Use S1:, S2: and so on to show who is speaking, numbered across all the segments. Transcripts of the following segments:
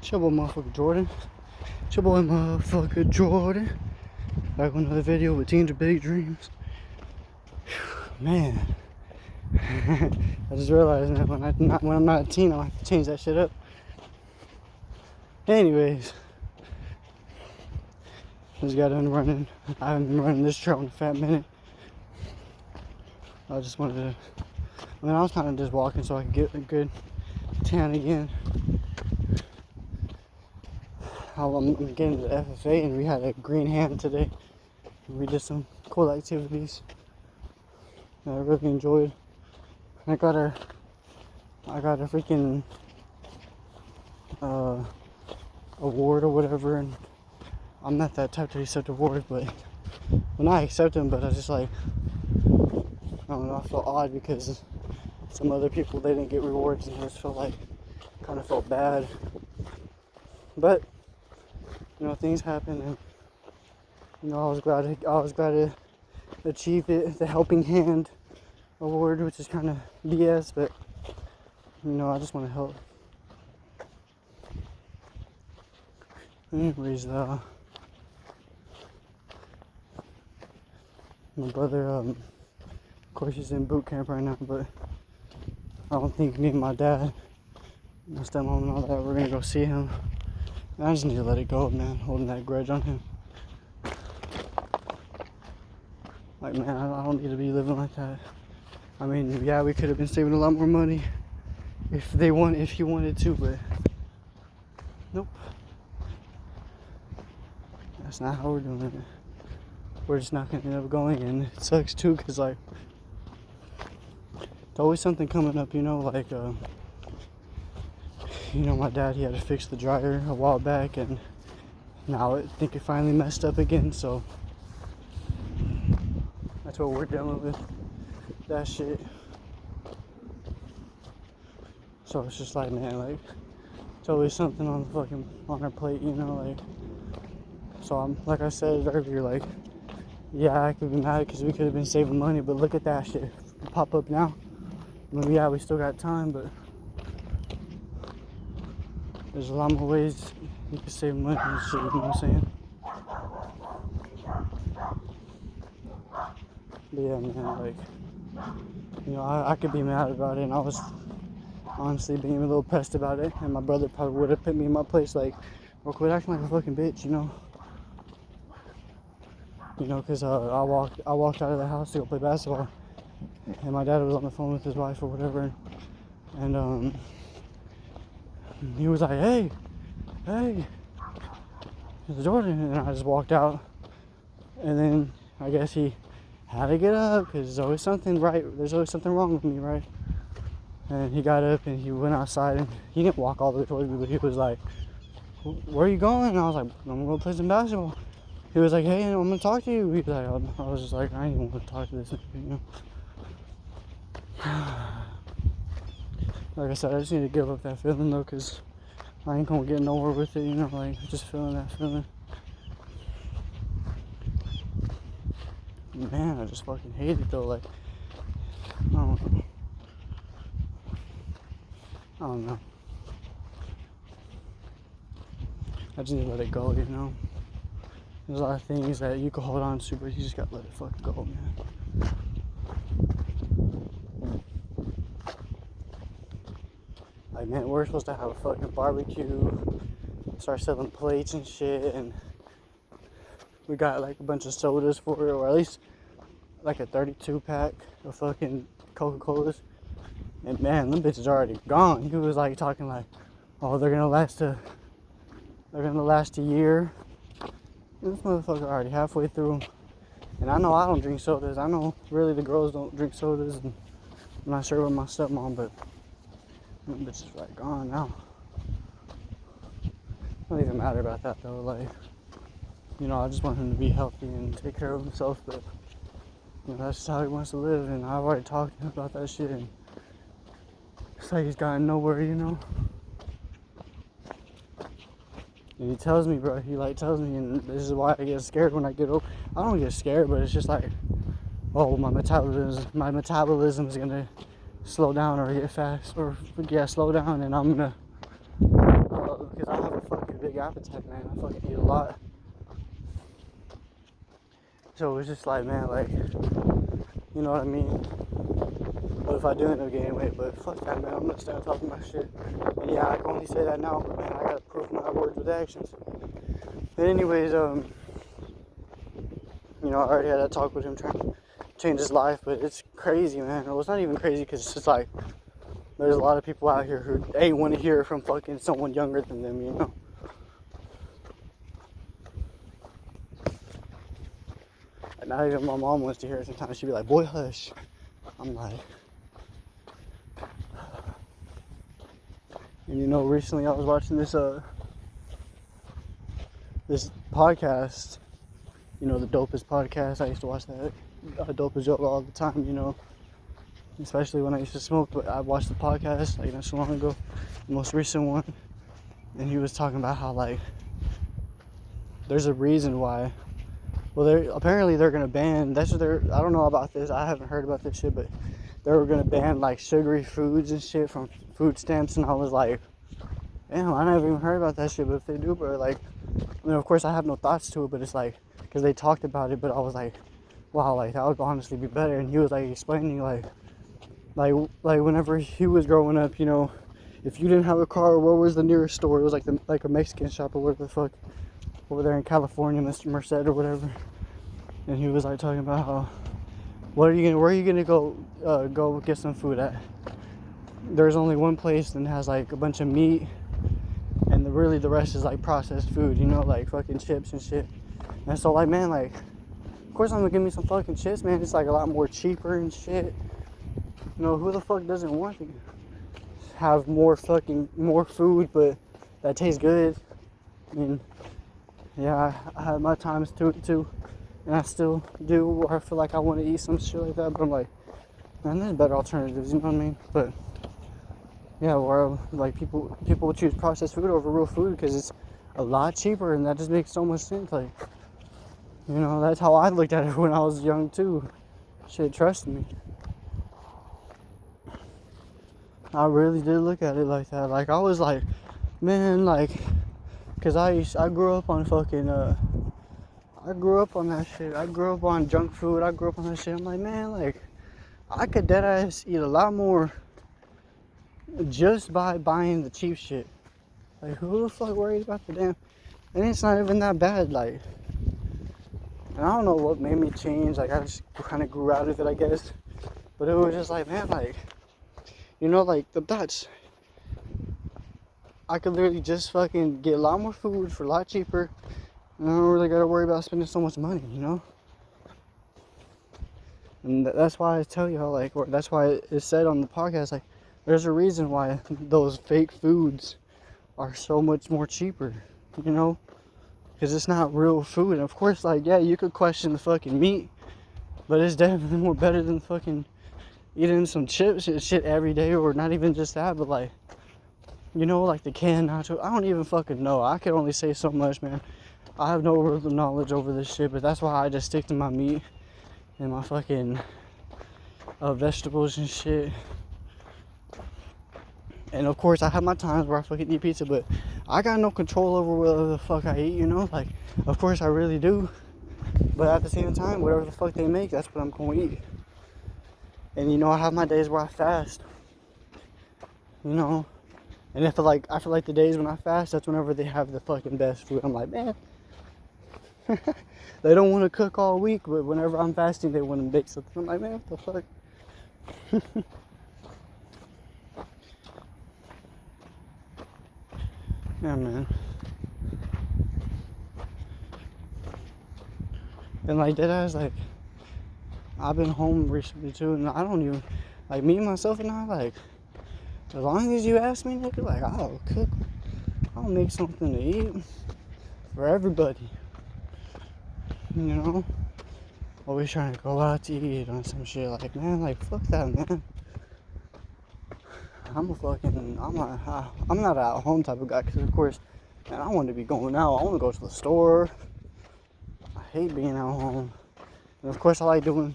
S1: It's your boy motherfucker Jordan. It's your boy motherfucker Jordan. Back with another video with Teens with Big Dreams. Man. I just realized that when I'm not a teen, I have to change that shit up. Anyways. Just got done running. I haven't been running this trail in a fat minute. I just wanted to, I was kind of just walking so I could get a good tan again. I'm getting to the FFA and we had a green hand today. We did some cool activities that I really enjoyed. I got a freaking award or whatever, and I'm not that type to accept awards, but when I accept them, but I just like, I don't know, I felt odd because some other people, they didn't get rewards, and I just felt like, kind of felt bad. But you know, things happen, and you know, I was glad to achieve it, the helping hand award, which is kind of BS, but you know, I just want to help. Anyways, my brother, of course, he's in boot camp right now, but I don't think me and my dad, my stepmom and all that, we're gonna go see him. I just need to let it go, man, holding that grudge on him. Like, man, I don't need to be living like that. I mean, yeah, we could have been saving a lot more money if he wanted to, but nope. That's not how we're doing it. We're just not gonna end up going, and it sucks too, cause like, there's always something coming up, you know, like, you know, my dad, he had to fix the dryer a while back, and now I think it finally messed up again, so that's what we're dealing with, that shit. So it's just like, man, like, it's always something on our plate, you know, like, so I'm, like I said earlier, like, yeah, I could be mad because we could have been saving money, but look at that shit pop up now. I mean, yeah, we still got time, but there's a lot more ways you can save money and shit, you know what I'm saying? But yeah, man, like, you know, I could be mad about it, and I was honestly being a little pressed about it, and my brother probably would have put me in my place, like, well, quit acting like a fucking bitch, you know? You know, because I walked out of the house to go play basketball, and my dad was on the phone with his wife or whatever, and he was like, hey, it's Jordan, and I just walked out, and then I guess he had to get up, because there's always something wrong with me, right? And he got up, and he went outside, and he didn't walk all the way towards me, but he was like, where are you going? And I was like, I'm going to play some basketball. He was like, hey, I'm going to talk to you. He was like, I was just like, I ain't even want to talk to this nigga, you know? Like I said, I just need to give up that feeling, though, because I ain't going to get nowhere with it, you know, like, just feeling that feeling. Man, I just fucking hate it, though, like, I don't know. I just need to let it go, you know? There's a lot of things that you can hold on to, but you just gotta let it fucking go, man. Like, man, we're supposed to have a fucking barbecue, start selling plates and shit, and we got like a bunch of sodas for it, or at least like a 32 pack of fucking Coca-Colas. And man, them bitches are already gone. He was like talking like, oh, they're gonna last a year. And this motherfucker already halfway through. And I know I don't drink sodas. I know really the girls don't drink sodas, and I'm not sure about my stepmom, but them bitches are like gone now. Don't even matter about that though, like, you know, I just want him to be healthy and take care of himself, but you know, that's just how he wants to live, and I've already talked to him about that shit, and it's like he's gotten nowhere, you know. And he tells me, bro, tells me, and this is why I get scared when I get old. I don't get scared, but it's just like, oh, my metabolism is gonna slow down or get fast, or slow down, and I'm gonna, because I have a pretty big appetite, man. I fucking eat a lot. So it was just like, man, like, you know what I mean? What if I do end up gaining weight? But fuck that, man. I'm gonna stay on top of my shit. And yeah, I can only say that now, but man, I gotta prove my words with actions. But anyways, you know, I already had that talk with him trying to change his life, but it's crazy, man. Well, it's not even crazy because it's just like, there's a lot of people out here who ain't want to hear it from fucking someone younger than them, you know? And not even my mom wants to hear it sometimes. She'd be like, boy, hush. I'm like... And you know, recently I was watching this this podcast, you know, the Dopest podcast. I used to watch that Dopest Yoga all the time, you know, especially when I used to smoke. But I watched the podcast like not so long ago, the most recent one, and he was talking about how like there's a reason why. Well, apparently they're gonna ban. That's what they're. I don't know about this. I haven't heard about this shit, but they were gonna ban like sugary foods and shit from food stamps, and I was like, damn, I never even heard about that shit. But if they do, bro, like, I mean, of course I have no thoughts to it, but it's like, because they talked about it, but I was like, wow, like that would honestly be better. And he was like explaining like whenever he was growing up, you know, if you didn't have a car, where was the nearest store? It was like a Mexican shop or whatever the fuck over there in California, Mr. Merced or whatever. And he was like talking about how, where are you gonna go get some food at? There's only one place that has like a bunch of meat, and really the rest is like processed food, you know, like fucking chips and shit. And so like, man, like, of course I'm gonna give me some fucking chips, man. It's like a lot more cheaper and shit. You know, who the fuck doesn't want to have more food, but that tastes good? I mean, yeah, I had my times too, and I still do, where I feel like I want to eat some shit like that, but I'm like, man, there's better alternatives, you know what I mean? But yeah, where like people would choose processed food over real food because it's a lot cheaper, and that just makes so much sense. Like, you know, that's how I looked at it when I was young too. Shit, trust me. I really did look at it like that. Like, I was like, man, like, because I grew up on fucking, I grew up on that shit. I grew up on junk food. I grew up on that shit. I'm like, man, like, I could deadass eat a lot more just by buying the cheap shit. Like, who the fuck worries about the damn? And it's not even that bad, like. And I don't know what made me change. Like, I just kind of grew out of it, I guess. But it was just like, man, like, you know, like, the Dutch. I could literally just fucking get a lot more food for a lot cheaper. And I don't really gotta worry about spending so much money, you know? And that's why I tell y'all, like, or that's why it's said on the podcast, like, there's a reason why those fake foods are so much more cheaper, you know? Because it's not real food. And of course, like, yeah, you could question the fucking meat, but it's definitely more better than fucking eating some chips and shit every day, or not even just that, but like, you know, like the canned nacho. I don't even fucking know. I can only say so much, man. I have no real knowledge over this shit, but that's why I just stick to my meat and my fucking vegetables and shit. And of course, I have my times where I fucking eat pizza, but I got no control over whatever the fuck I eat, you know? Like, of course I really do. But at the same time, whatever the fuck they make, that's what I'm going to eat. And, you know, I have my days where I fast. You know? And I feel like the days when I fast, that's whenever they have the fucking best food. I'm like, man. They don't want to cook all week, but whenever I'm fasting, they want to bake something. I'm like, man, what the fuck? Yeah, man. And like that, I was like, I've been home recently too, and I don't even, like, me, myself, and I, like, as long as you ask me, nigga, like, I'll cook, I'll make something to eat for everybody, you know? Always trying to go out to eat on some shit, like, man, like, fuck that, man. I'm not an at-home type of guy, because, of course, man, I want to be going out. I want to go to the store. I hate being at home. And, of course, I like doing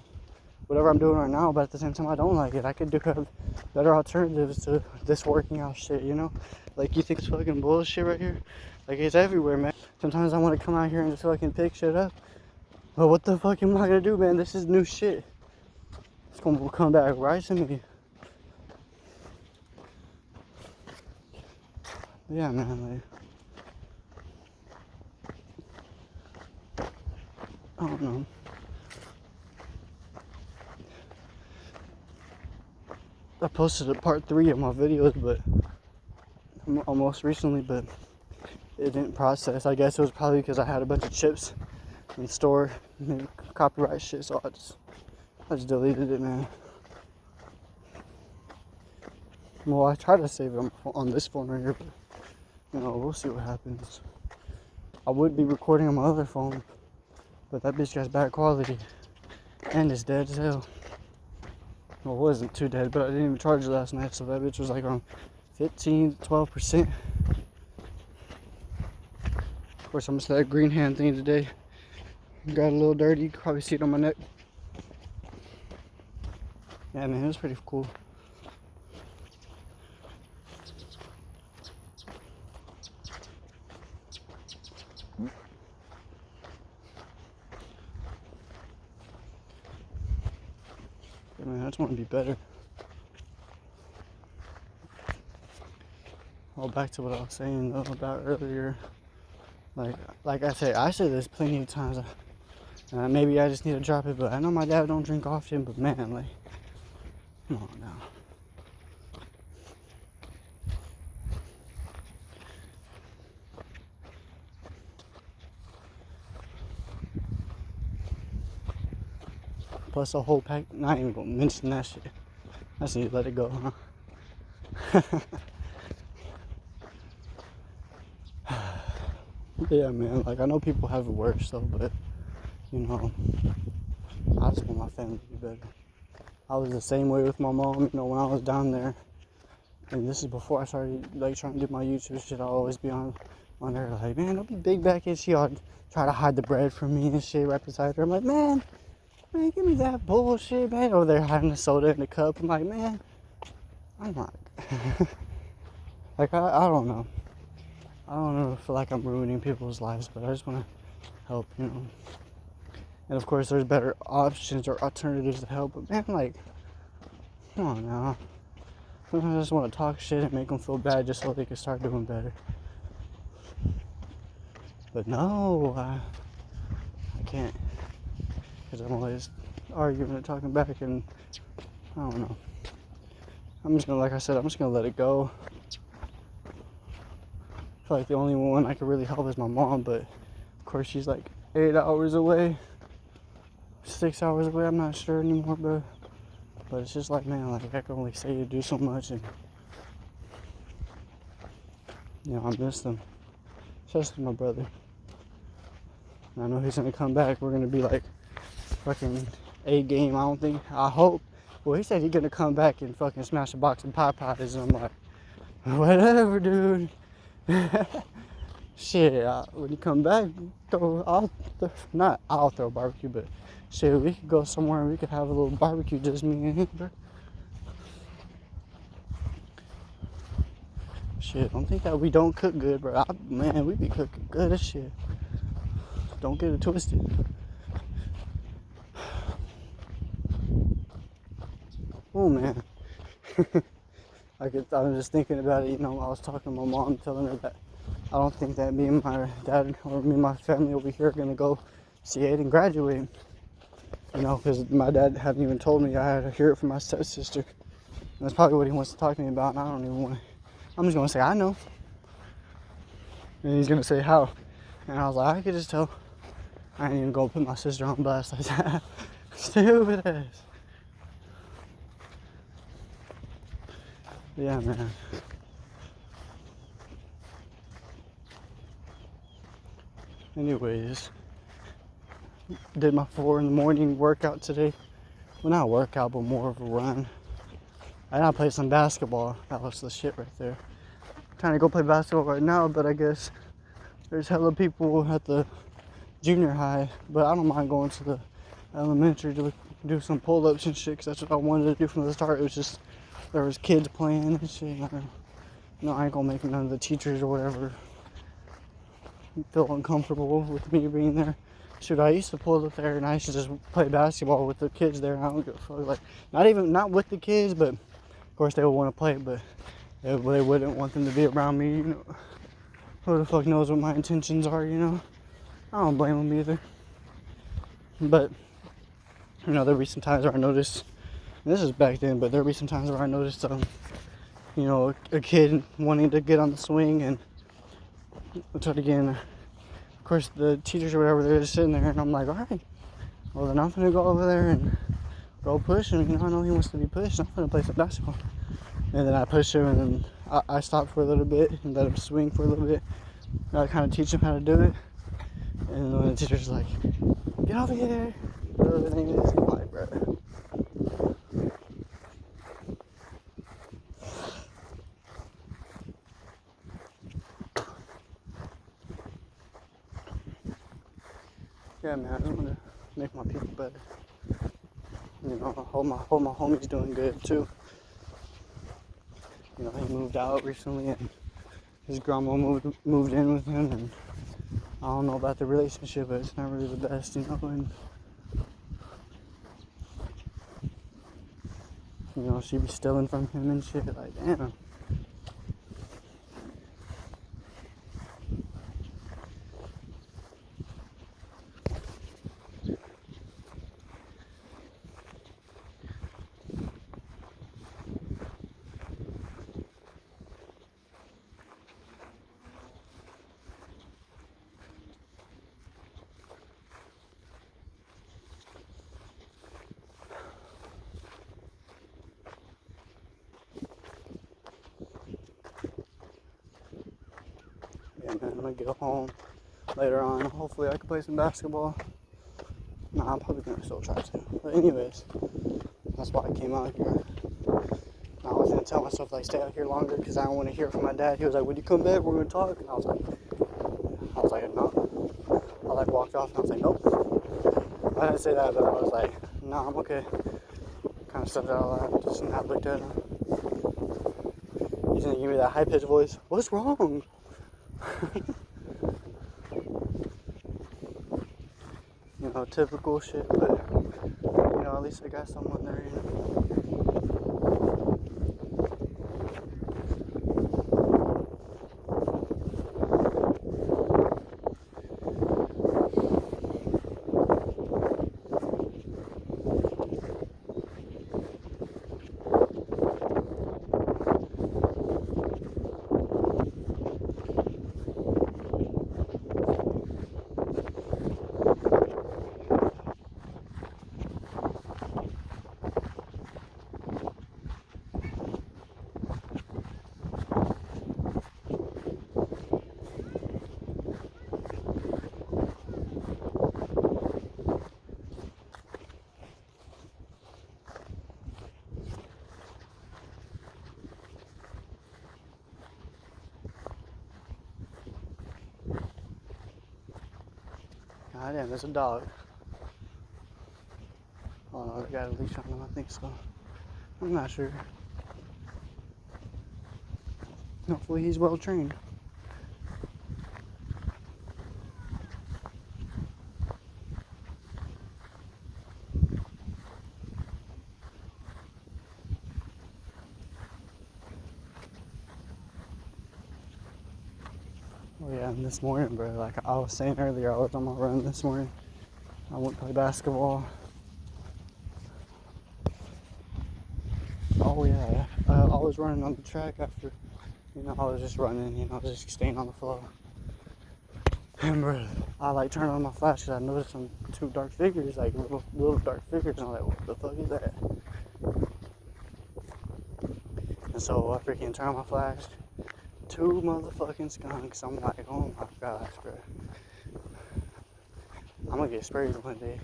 S1: whatever I'm doing right now, but at the same time, I don't like it. I could have better alternatives to this working out shit, you know? Like, you think it's fucking bullshit right here? Like, it's everywhere, man. Sometimes I want to come out here and just fucking pick shit up. But what the fuck am I gonna do, man? This is new shit. It's gonna come back right to me. Yeah, man, like, I don't know. I posted a part 3 of my videos, but almost recently, but it didn't process. I guess it was probably because I had a bunch of chips in store, copyright shit, so I just deleted it, man. Well, I tried to save it on this phone right here, but we'll see what happens. I would be recording on my other phone, but that bitch got bad quality and it's dead as hell. Well, it wasn't too dead, but I didn't even charge it last night, so that bitch was like around 15-12%. Of course, I'm just that green hand thing today. Got a little dirty. You can probably see it on my neck. Yeah, man, it was pretty cool. Yeah, man, I just want to be better. Well, back to what I was saying though about earlier. Like I said this plenty of times. Maybe I just need to drop it, but I know my dad don't drink often, but man, like, come on now. Plus a whole pack, not even gonna mention that shit. I just need to let it go, huh? Yeah, man, like, I know people have it worse, though, but, I just want my family to be better. I was the same way with my mom, when I was down there, and this is before I started, like, trying to do my YouTube shit. I'll always be on her, like, man, don't be big back and she ought try to hide the bread from me and shit right beside her. I'm like, man, give me that bullshit, man. Over there hiding the soda in the cup. I'm like, man, I'm not, like, I don't know. I don't know, feel like I'm ruining people's lives, but I just want to help, And of course, there's better options or alternatives to help. But man, like, come on now. Sometimes I just want to talk shit and make them feel bad just so they can start doing better. But no, I can't. Because I'm always arguing and talking back, and I don't know. I'm just going to, like I said, I'm just going to let it go. I feel like the only one I can really help is my mom, but of course she's like 8 hours away, 6 hours away, I'm not sure anymore, but it's just like, man, like, I can only say to do so much, and I miss them, especially my brother. And I know he's gonna come back. We're gonna be like fucking A game. I hope. Well, he said he's gonna come back and fucking smash a box of Popeyes, and I'm like, whatever, dude. Shit, when you come back, I'll throw barbecue, but shit, we could go somewhere and we could have a little barbecue, just me and him, bro. Shit, don't think that we don't cook good, bro. Man, we be cooking good as shit. Don't get it twisted. Oh, man. I was just thinking about it, I was talking to my mom, telling her that I don't think that me and my dad or me and my family over here are going to go see Aiden graduate. Because my dad hadn't even told me. I had to hear it from my stepsister. And that's probably what he wants to talk to me about, and I don't even want to. I'm just going to say, I know. And he's going to say, how? And I was like, I could just tell. I ain't even going to put my sister on blast like that. Stupid ass. Yeah, man. Anyways, did my 4 in the morning workout today. Well, not a workout, but more of a run. And I played some basketball. That was the shit right there. I'm trying to go play basketball right now, but I guess there's hella people at the junior high. But I don't mind going to the elementary to do some pull-ups and shit, because that's what I wanted to do from the start. It was just, there was kids playing and shit. I ain't gonna make none of the teachers or whatever feel uncomfortable with me being there. Shoot, I used to pull up there and I used to just play basketball with the kids there. I don't give a fuck. Like, not with the kids, but of course they would want to play, but they wouldn't want them to be around me, you know. Who the fuck knows what my intentions are, you know? I don't blame them either. But, you know, there'll be some times where I noticed, this is back then, but there'll be some times where I noticed, you know, a kid wanting to get on the swing and try to get in. Of course, the teachers or whatever, they're just sitting there, and I'm like, all right, well, then I'm gonna go over there and go push him. You know, I know he wants to be pushed. I'm gonna play some basketball. And then I push him, and then I stop for a little bit and let him swing for a little bit. And I kind of teach him how to do it. And then the teacher's like, get over here, whatever the name is. I'm like, bro. Yeah, man, I just want to make my people better. You know, hope my homie's doing good too. You know, he moved out recently, and his grandma moved in with him, and I don't know about the relationship, but it's not really the best, you know. And you know, she be stealing from him and shit. Like, damn. Yeah, man, I'm gonna get home later on. Hopefully I can play some basketball. Nah, I'm probably gonna still try to. But anyways, that's why I came out here. I was gonna tell myself, like, stay out here longer because I don't want to hear from my dad. He was like, when you come back, we're gonna talk. And I was like, no. I like walked off and I was like, nope. I didn't say that, but I was like, no, I'm okay. Kind of stuff out loud, just not looked at him. He's gonna give me that high pitched voice. What's wrong? You know, typical shit, but you know, at least I got someone there, you know. God damn, there's a dog. Oh no, they got a leash on him, I think so. I'm not sure. Hopefully he's well trained. Oh yeah, and this morning, bro, like I was saying earlier, I was on my run this morning. I went to play basketball. Oh yeah, I was running on the track after, you know, I was just running, you know, just staying on the floor. And bro, I like turned on my flash because I noticed some two dark figures, like little dark figures, and I'm like, what the fuck is that? And so I freaking turned on my flash. Two motherfucking skunks. I'm like, oh my gosh, bro. I'm gonna get sprayed one day.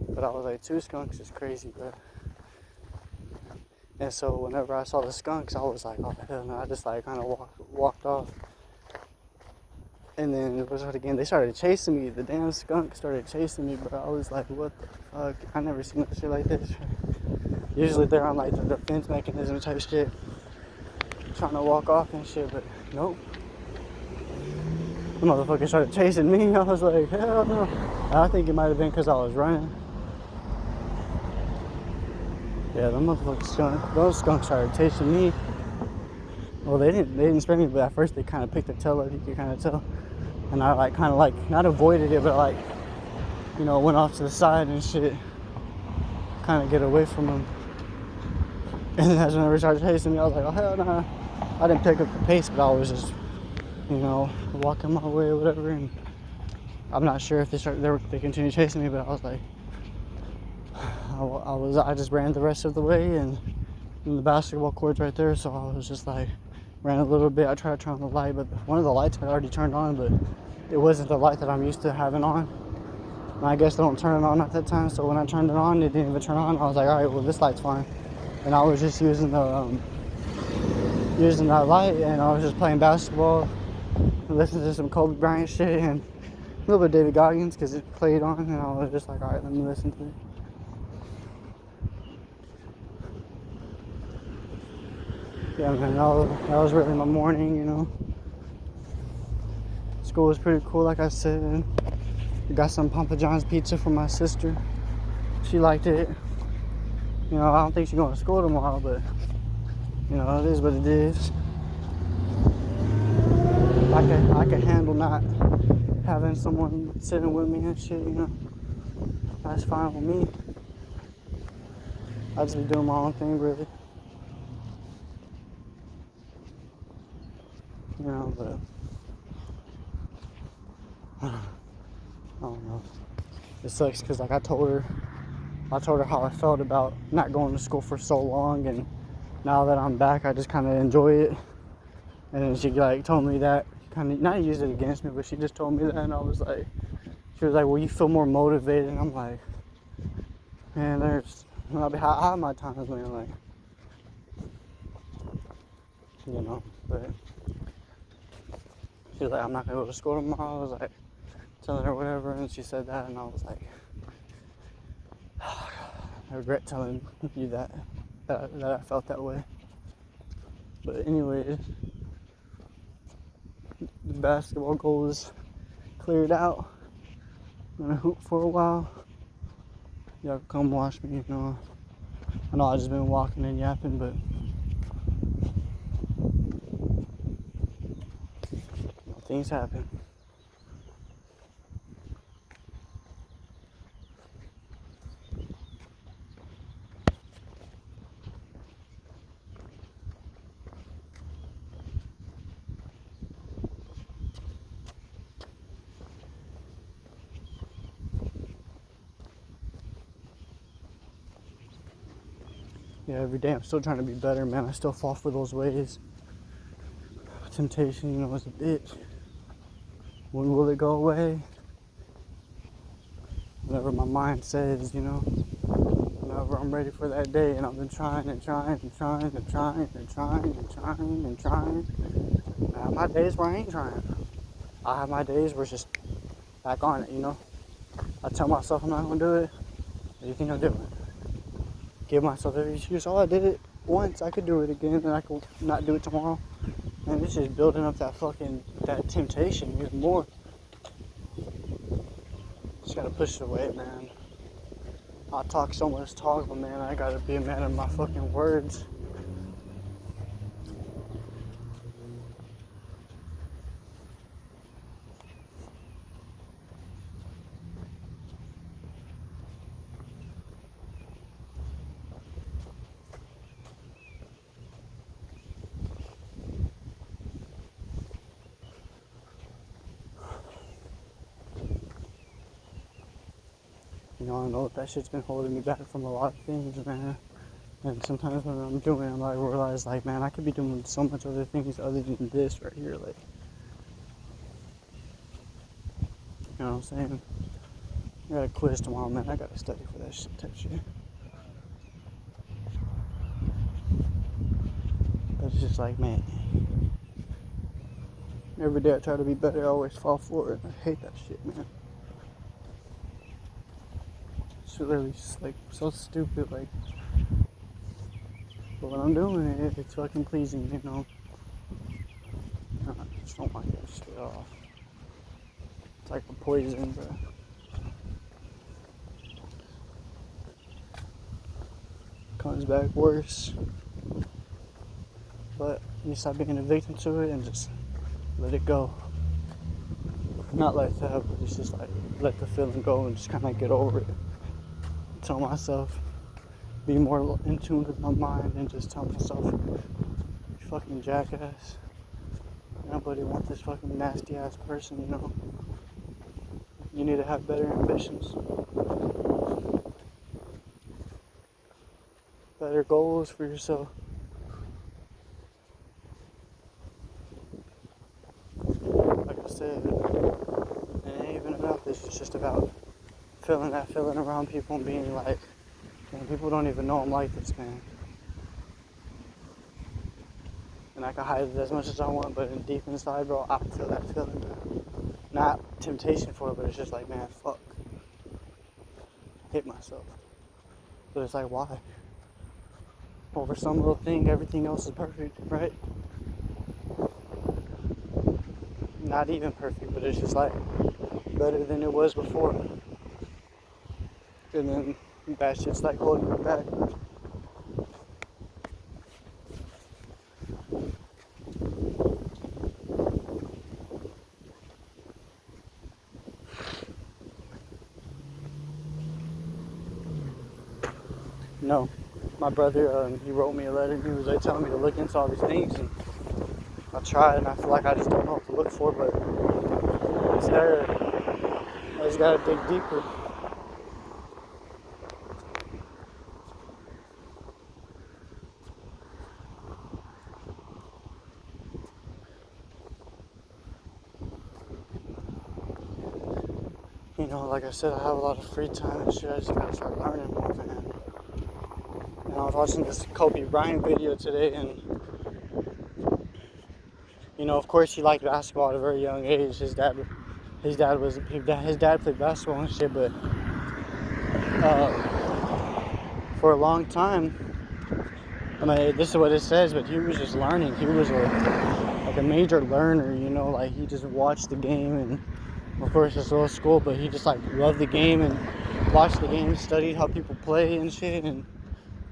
S1: But I was like, two skunks is crazy, bro. And so whenever I saw the skunks, I was like, oh hell no. I just like kind of walked off. And then it was again, they started chasing me. The damn skunk started chasing me, bro. I was like, what the fuck? I never seen no shit like this. Usually they're on like the defense mechanism type shit, trying to walk off and shit, but nope. The motherfucker started chasing me. I was like, hell no. And I think it might have been because I was running. Yeah, those skunks started chasing me. Well, they didn't spray me, but at first they kind of picked their tail up. You could kind of tell. And I like kind of like not avoided it, but like, you know, went off to the side and shit, kind of get away from them. And then that's when they started chasing me. I was like, oh hell nah. I didn't pick up the pace, but I was just, you know, walking my way or whatever. And I'm not sure if they continued chasing me, but I was like, I just ran the rest of the way, and the basketball court's right there, so I was just like, ran a little bit. I tried to turn on the light, but one of the lights had already turned on, but it wasn't the light that I'm used to having on. And I guess they don't turn it on at that time, so when I turned it on, it didn't even turn on. I was like, all right, well, this light's fine. And I was just using that light, and I was just playing basketball, and listening to some Kobe Bryant shit, and a little bit of David Goggins, because it played on, and I was just like, all right, let me listen to it. Yeah, man, that was really my morning, you know. School was pretty cool, like I said. I got some Papa John's pizza from my sister. She liked it. You know, I don't think she's going to school tomorrow, but, you know, it is what it is. I can handle not having someone sitting with me and shit, you know. That's fine with me. I just be doing my own thing, really. You know, but I don't know. It sucks because, like, I told her how I felt about not going to school for so long, and now that I'm back, I just kind of enjoy it. And then she like told me that, kind of not use it against me, but she just told me that, and I was like, she was like, well, you feel more motivated, and I'm like, man, I have my times, man, like, you know, but she was like, I'm not gonna go to school tomorrow. I was like, telling her whatever, and she said that, and I was like, I regret telling you that I felt that way. But anyways, the basketball goal is cleared out. I'm gonna hoop for a while. Y'all come watch me, you know. I know I've just been walking and yapping, but you know, things happen. Yeah, every day I'm still trying to be better, man. I still fall for those ways. Temptation, you know, is a bitch. When will it go away? Whenever my mind says, you know, whenever I'm ready for that day, and I've been trying and trying and trying and trying and trying and trying and trying. I have my days where I ain't trying. I have my days where it's just back on it, you know. I tell myself I'm not gonna do it. What do you think I'm doing? Give myself every excuse. Oh, I did it once. I could do it again, and I could not do it tomorrow. And it's just building up that temptation even more. Just gotta push it away, man. I talk so much talk, but man, I gotta be a man of my fucking words. You know, I know that shit's been holding me back from a lot of things, man. And sometimes when I'm doing it, I realize, like, man, I could be doing so much other things other than this right here, like, you know what I'm saying? I got a quiz tomorrow, man. I gotta study for that shit, type shit. But it's just like, man, every day I try to be better, I always fall for it. I hate that shit, man. It's really just, like, so stupid, like, but when I'm doing it, it's fucking pleasing, you know. I just don't like that shit at all. It's like a poison, bro. Comes back worse. But you stop being a victim to it and just let it go. Not like that, but it's just like let the feeling go and just kind of get over it. Tell myself, be more in tune with my mind and just tell myself, you fucking jackass. Nobody wants this fucking nasty ass person, you know. You need to have better ambitions, better goals for yourself. Like I said, it ain't even about this. It's just about feeling that feeling around people and being like, man, people don't even know I'm like this, man. And I can hide it as much as I want, but deep inside, bro, I feel that feeling, man. Not temptation for it, but it's just like, man, fuck. Hate myself. But it's like, why? Over some little thing, everything else is perfect, right? Not even perfect, but it's just like better than it was before. And then that shit's like holding me back. No, my brother, he wrote me a letter. He was like telling me to look into all these things, and I tried, and I feel like I just don't know what to look for. But I just gotta dig deeper. You know, like I said, I have a lot of free time and shit. I just gotta start learning more, man. And I was watching this Kobe Bryant video today, and you know, of course, he liked basketball at a very young age. His dad played basketball and shit, but for a long time, I mean, this is what it says, but he was just learning. He was like a major learner, you know, like he just watched the game, and of course it's old school, but he just like loved the game and watched the game, studied how people play and shit, and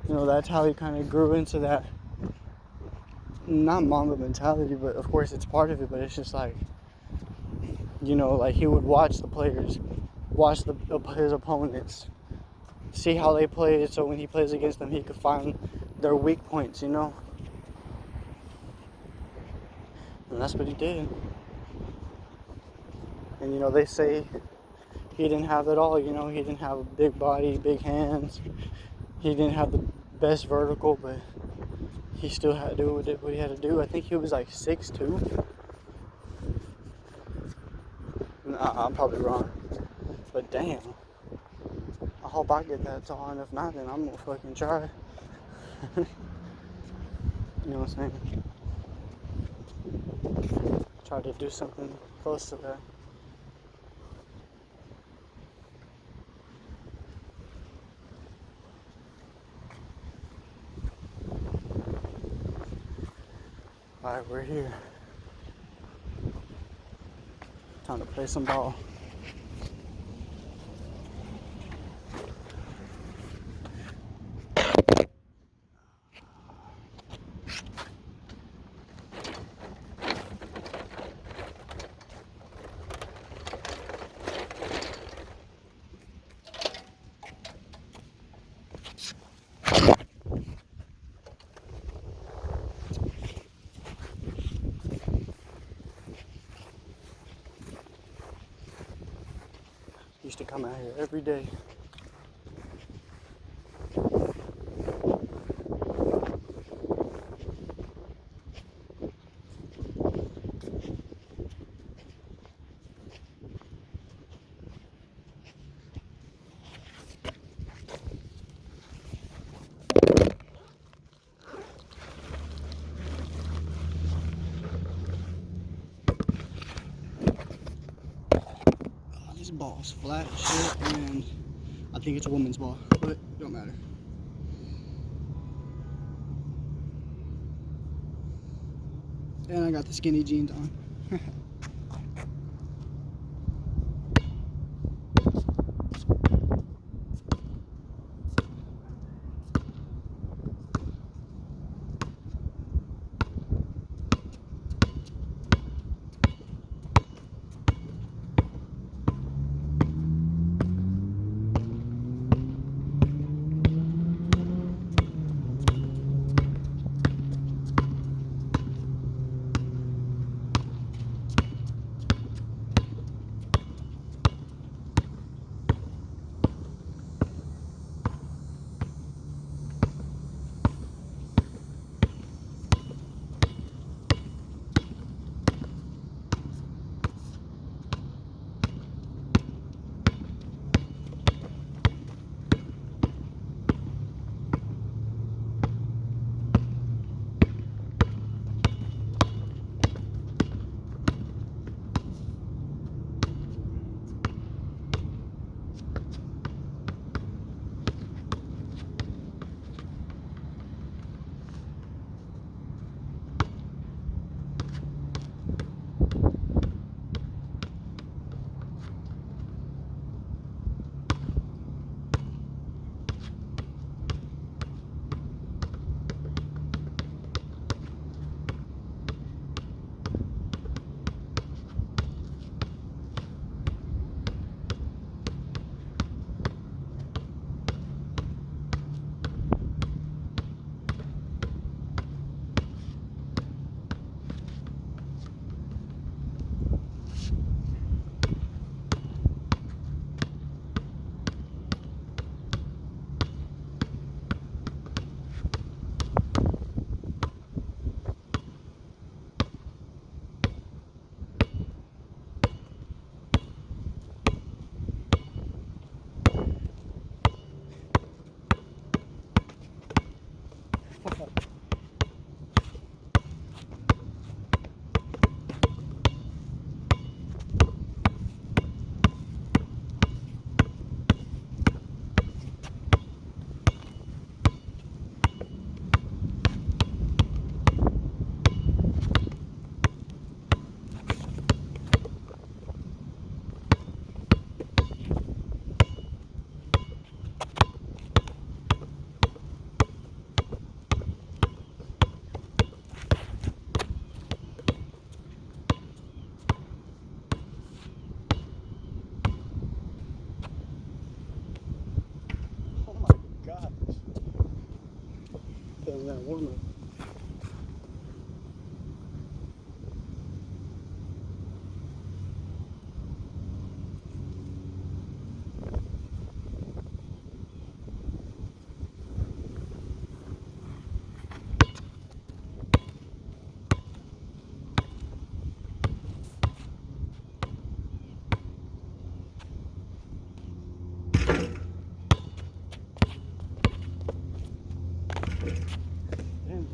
S1: you know, that's how he kind of grew into that, not Mamba mentality, but of course it's part of it, but it's just like, you know, like he would watch the players, watch his opponents, see how they play, so when he plays against them, he could find their weak points, you know? And that's what he did. And, you know, they say he didn't have it all, you know? He didn't have a big body, big hands. He didn't have the best vertical, but he still had to do what he had to do. I think he was like 6'2". Nah, I'm probably wrong. But damn. I hope I get that tall, and if not, then I'm gonna fucking try. You know what I'm saying? Try to do something close to that. Alright, we're here. Time to play some ball. Used to come out here every day. This ball's flat as shit, and I think it's a woman's ball, but it don't matter. And I got the skinny jeans on. that warm up. Damn.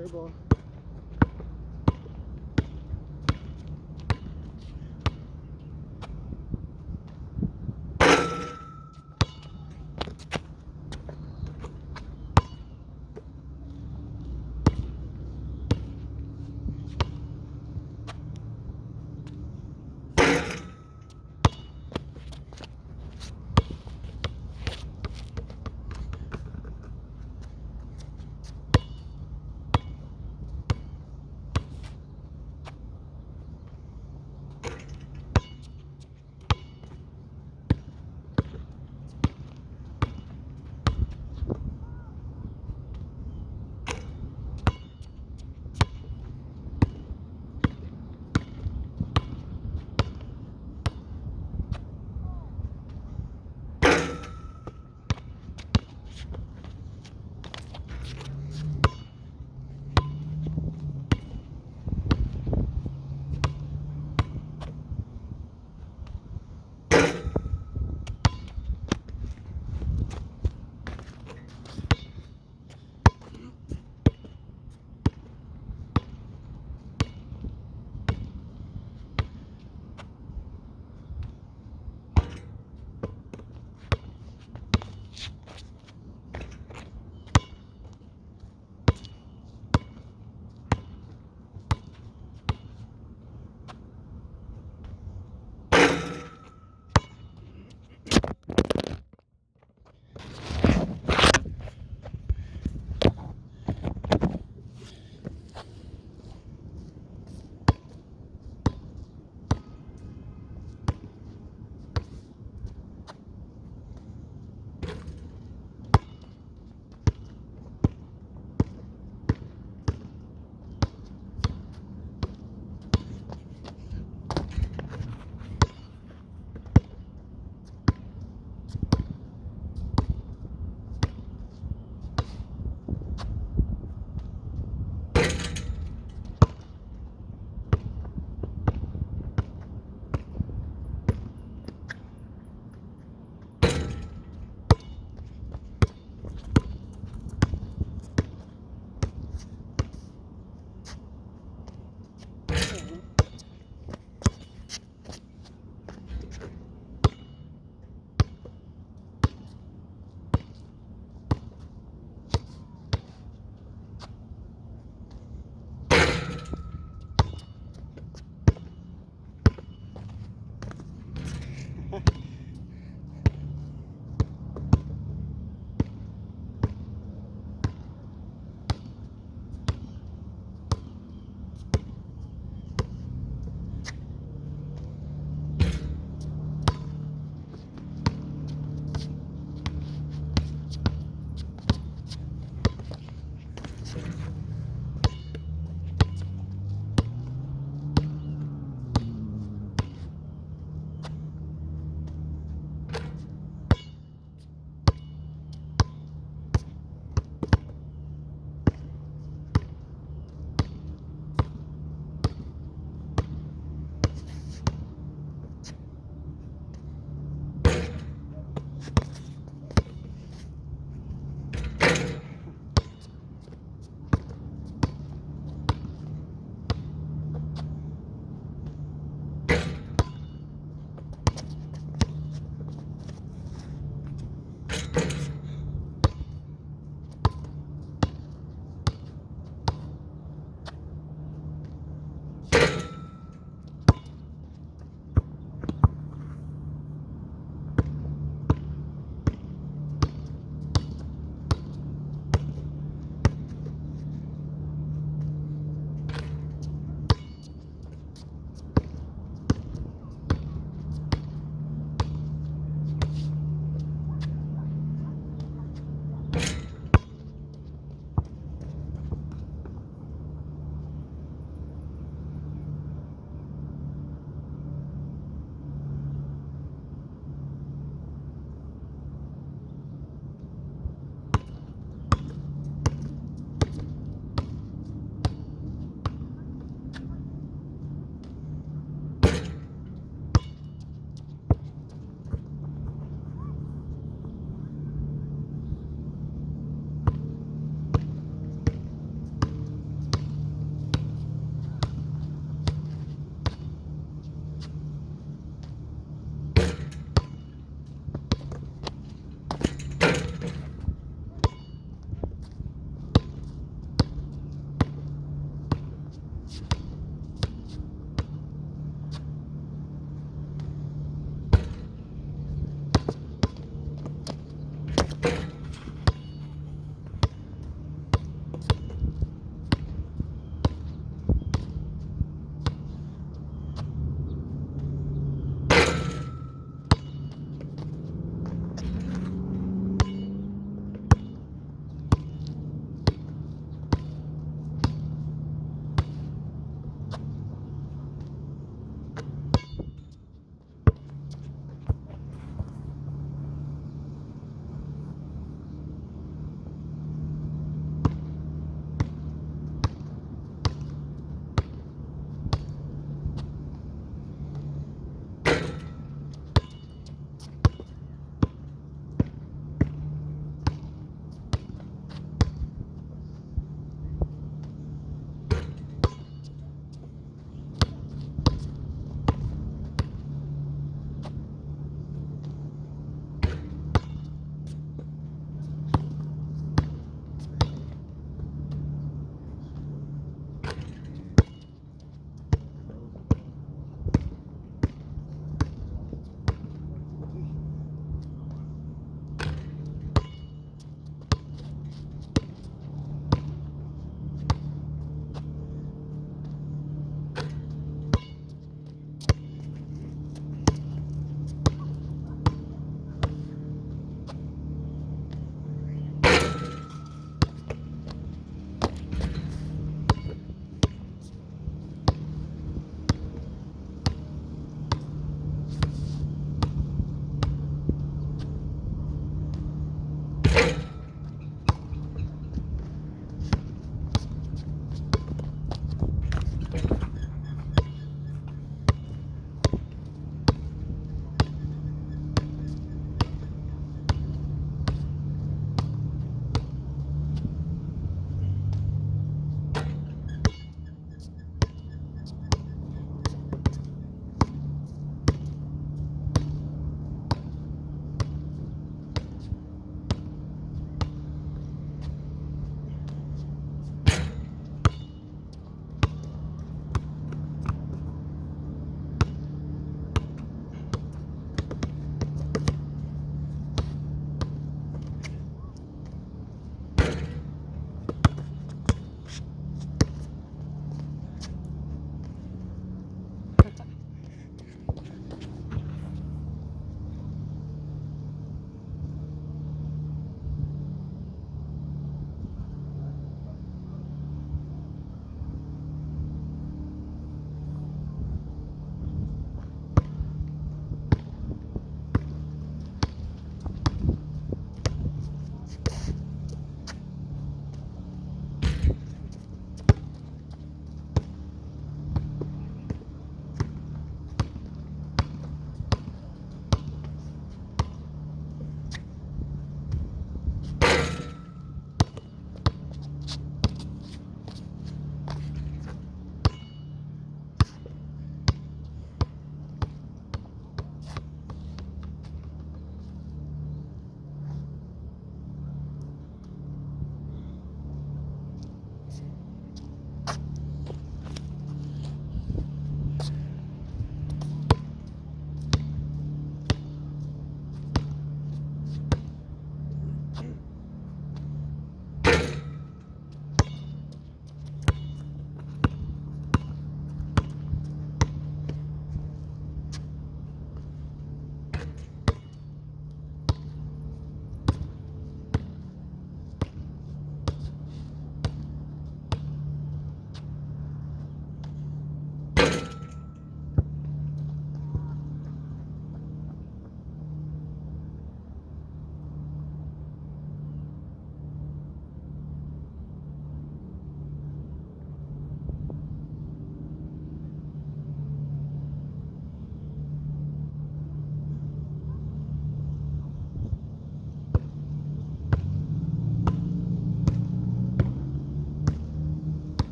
S1: Airball.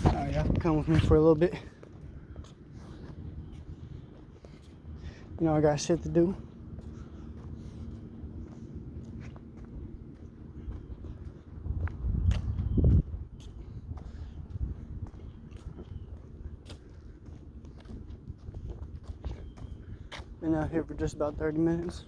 S1: Alright, y'all can come with me for a little bit. You know, I got shit to do. Been out here for just about 30 minutes.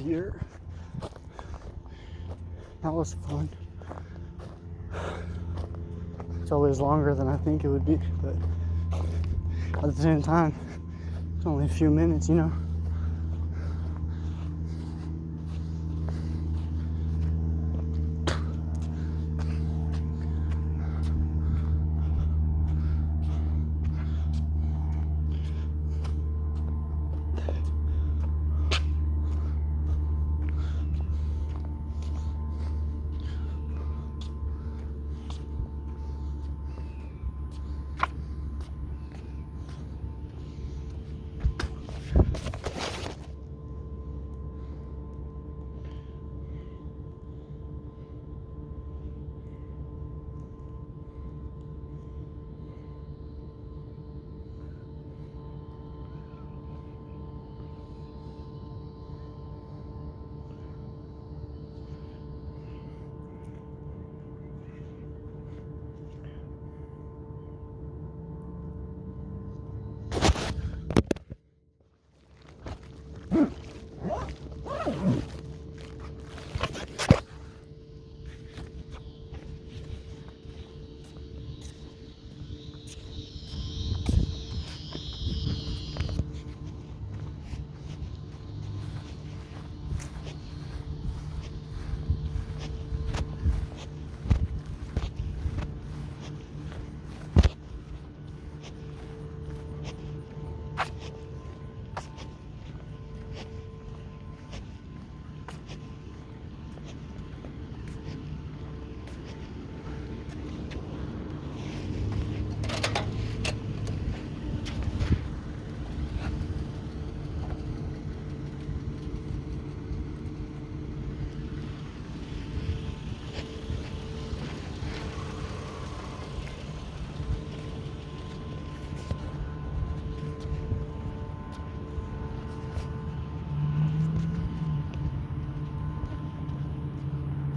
S1: here. That was fun. It's always longer than I think it would be, but at the same time, it's only a few minutes, you know.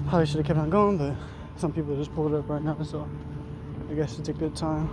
S1: Probably should have kept on going, but some people just pulled up right now, so I guess it's a good time.